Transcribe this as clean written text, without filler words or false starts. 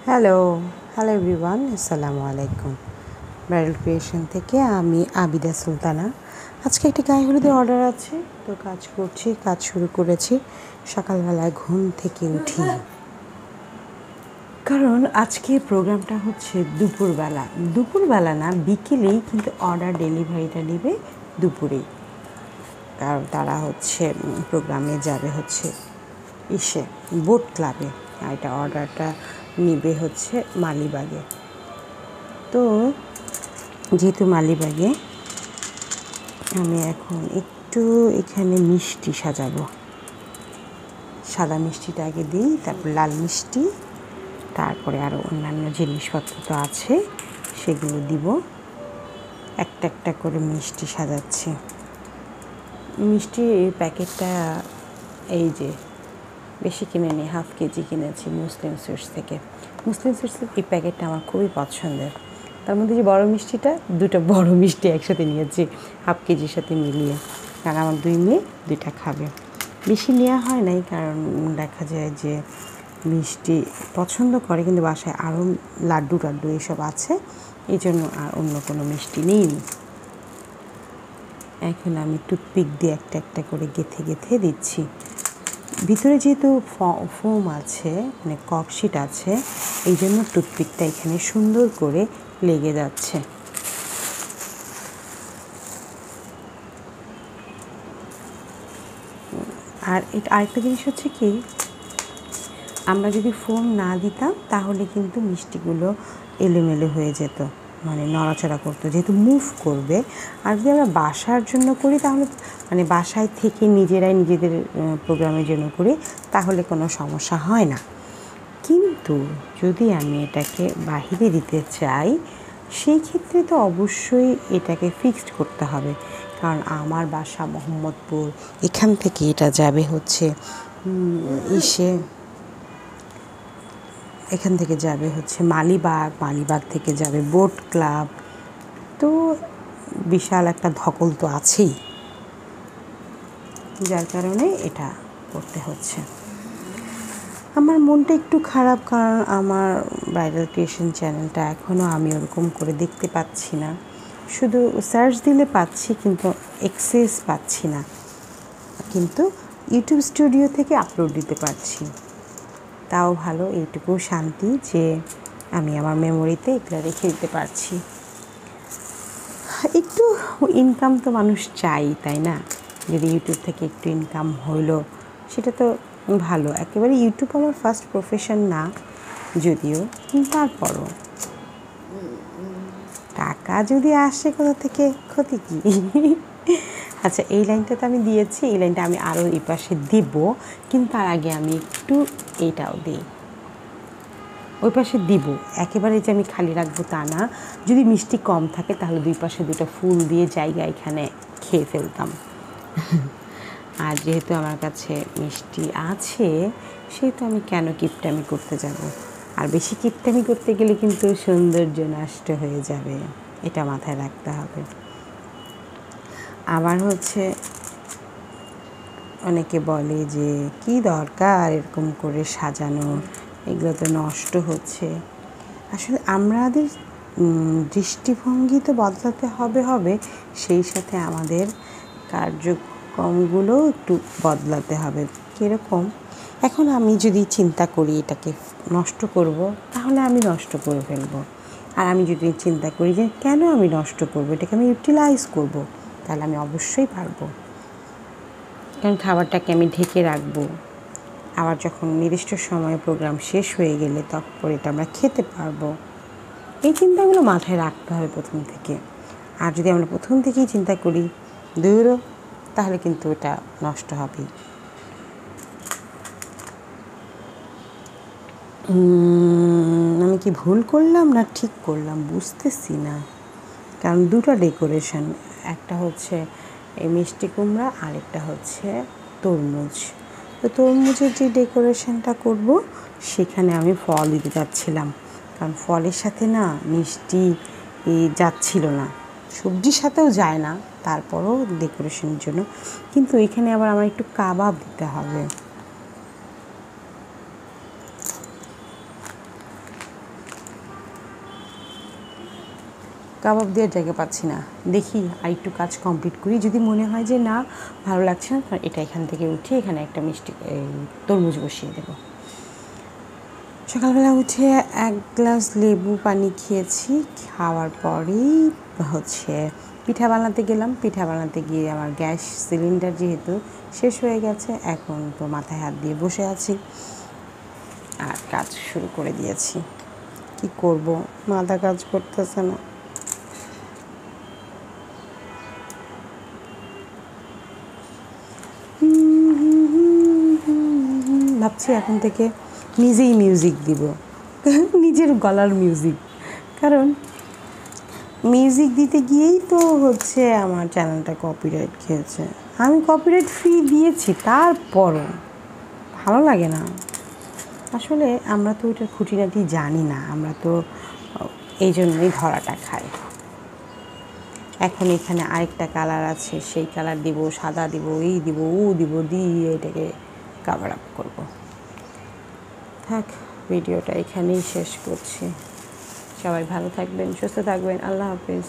Hello hello everyone, আসসালামু আলাইকুম। Bridal creation থেকে আমি আবিদা সুলতানা। আজকে একটা গায়ে হলুদের অর্ডার আছে, তো কাজ শুরু করেছি সকালবেলায় ঘুম থেকে উঠি, কারণ আজকে প্রোগ্রামটা হচ্ছে দুপুরবেলা না বিকেলেই, কিন্তু অর্ডার ডেলিভারিটা নেবে দুপুরেই। কারণ তারা হচ্ছে প্রোগ্রামে যাবে হচ্ছে বোট ক্লাবে, আর এটা অর্ডারটা নিবে হচ্ছে মালিবাগে। তো যেহেতু মালিবাগে, আমি এখন একটু এখানে মিষ্টি সাজাবো। সাদা মিষ্টিটা আগে দিই, তারপর লাল মিষ্টি, তারপরে আরও অন্যান্য জিনিসপত্র তো আছে, সেগুলো দিব। একটা একটা করে মিষ্টি সাজাচ্ছি। মিষ্টির প্যাকেটটা এই যে বেশি কিনে নিই, 1/2 কেজি কিনেছি মুসলিম সুইটস থেকে। এই প্যাকেটটা আমার খুবই পছন্দের। তার মধ্যে যে বড় মিষ্টিটা, 2টা বড় মিষ্টি একসাথে নিয়েছি 1/2 কেজির সাথে মিলিয়ে, কারণ আমার 2 মেয়ে 2টা খাবে। বেশি নেওয়া হয় নাই, কারণ দেখা যায় যে মিষ্টি পছন্দ করে, কিন্তু বাসায় আরও লাড্ডু টাড্ডু এসব আছে, এই জন্য আর অন্য কোনো মিষ্টি নিইনি। এখন আমি টুথপিক দিয়ে একটা একটা করে গেঁথে দিচ্ছি। ভিতরে যেহেতু ফোম আছে, মানে ককশিট আছে, এই জন্য টুথপিকটা এখানে সুন্দর করে লেগে যাচ্ছে। আর আরেকটা জিনিস হচ্ছে কি, আমরা যদি ফোম না দিতাম তাহলে কিন্তু মিষ্টিগুলো এলোমেলো হয়ে যেত, মানে নড়াচড়া করতো, যেহেতু মুভ করবে। আর যদি আমরা বাসার জন্য করি, তাহলে মানে বাসায় থেকে নিজেদের প্রোগ্রামের জন্য করি, তাহলে কোনো সমস্যা হয় না। কিন্তু যদি আমি এটাকে বাহিরে দিতে চাই, সেই ক্ষেত্রে তো অবশ্যই এটাকে ফিক্সড করতে হবে, কারণ আমার বাসা মোহাম্মদপুর, এখান থেকে এটা যাবে হচ্ছে এখান থেকে যাবে হচ্ছে মালিবাগ থেকে যাবে বোট ক্লাব। তো বিশাল একটা ধকল তো আছেই, যার কারণে এটা করতে হচ্ছে। আমার মনটা একটু খারাপ, কারণ আমার ব্রাইডাল ক্রিয়েশন চ্যানেলটা এখনও আমি ওরকম করে দেখতে পাচ্ছি না। শুধু সার্চ দিলে পাচ্ছি, কিন্তু অ্যাক্সেস পাচ্ছি না। কিন্তু ইউটিউব স্টুডিও থেকে আপলোড দিতে পারছি, তাও ভালো। এইটুকু শান্তি যে আমি আমার মেমোরিতে এগুলো রেখে দিতে পারছি। একটু ইনকাম তো মানুষ চাই, তাই না? যদি ইউটিউব থেকে একটু ইনকাম হইলো, সেটা তো ভালো। একেবারে ইউটিউব আমার ফার্স্ট প্রফেশন না যদিও, তারপরও টাকা যদি আসে কোথা থেকে, ক্ষতি কী? আচ্ছা, এই লাইনটা তো আমি দিয়েছি, এই লাইনটা আমি আরও এই পাশে দিব, কিন্তু তার আগে আমি একটু এইটাও দিই, ওই পাশে দিব। একেবারে যে আমি খালি রাখবো তা না। যদি মিষ্টি কম থাকে, তাহলে 2 পাশে 2টা ফুল দিয়ে জায়গা এখানে খেয়ে ফেলতাম। আর যেহেতু আমার কাছে মিষ্টি আছে, সেহেতু আমি কেন কিপটামি করতে যাব? আর বেশি কিপটামি করতে গেলে কিন্তু সৌন্দর্য নষ্ট হয়ে যাবে, এটা মাথায় রাখতে হবে। আবার হচ্ছে অনেকে বলে যে কি দরকার এরকম করে সাজানো, এগুলো তো নষ্ট হচ্ছে। আসলে আমাদের দৃষ্টিভঙ্গি তো বদলাতে হবে, সেই সাথে আমাদের কার্যক্রমগুলোও একটু বদলাতে হবে। কীরকম? এখন আমি যদি চিন্তা করি এটাকে নষ্ট করব, তাহলে আমি নষ্ট করে ফেলবো। আর আমি যদি চিন্তা করি যে কেন আমি নষ্ট করব, এটাকে আমি ইউটিলাইজ করব, তাহলে আমি অবশ্যই পারবো। কারণ খাবারটাকে আমি ঢেকে রাখবো, আবার যখন নির্দিষ্ট সময়ে প্রোগ্রাম শেষ হয়ে গেলে তখন এটা আমরা খেতে পারবো। এই চিন্তাগুলো মাথায় রাখতে হবে প্রথম থেকে। আর যদি আমরা প্রথম থেকেই চিন্তা করি দূরও, তাহলে কিন্তু এটা নষ্ট হবেই। আমি কি ভুল করলাম না ঠিক করলাম বুঝতেছি না, কারণ 2টা ডেকোরেশন, একটা হচ্ছে এই মিষ্টি কুমড়া, আরেকটা হচ্ছে তরমুজ। তো তরমুজের যে ডেকোরেশনটা করব, সেখানে আমি ফল দিতে যাচ্ছিলাম, কারণ ফলের সাথে না মিষ্টি যাচ্ছিল না, সবজির সাথেও যায় না, তারপরও ডেকোরেশনের জন্য। কিন্তু এখানে আবার আমার একটু কাবাব দিতে হবে। কাবাব দেওয়ার জায়গা পাচ্ছি না। দেখি আর একটু কাজ কমপ্লিট করি, যদি মনে হয় যে না ভালো লাগছে না, এটা এখান থেকে উঠে এখানে একটা মিষ্টি তরমুজ বসিয়ে দেবো। সকালবেলা উঠে 1 গ্লাস লেবু পানি খেয়েছি, খাওয়ার পরেই হচ্ছে পিঠা বানাতে গেলাম। পিঠা বানাতে গিয়ে আমার গ্যাস সিলিন্ডার যেহেতু শেষ হয়ে গেছে, এখন তো মাথায় হাত দিয়ে বসে আছি আর কাজ শুরু করে দিয়েছি। কি করব, মাথা কাজ করতেছে না। ভাবছি এখন থেকে নিজেই মিউজিক দিব, নিজের গলার মিউজিক। কারণ মিউজিক দিতে গিয়েই তো হচ্ছে আমার চ্যানেলটা কপিরাইট খেয়েছে। আমি কপিরাইট ফ্রি দিয়েছি, তারপরও ভালো লাগে না। আসলে আমরা তো ওইটার খুঁটিনাটি জানি না, আমরা তো এই জন্যই ধরাটা খাই। এখন এখানে আরেকটা কালার আছে, সেই কালার দিব, সাদা দিব, এই দিব, ও দিব, দিয়ে এটাকে কাভার আপ করবো। থাক, ভিডিওটা এখানেই শেষ করছি। সবাই ভালো থাকবেন, সুস্থ থাকবেন। আল্লাহ হাফেজ।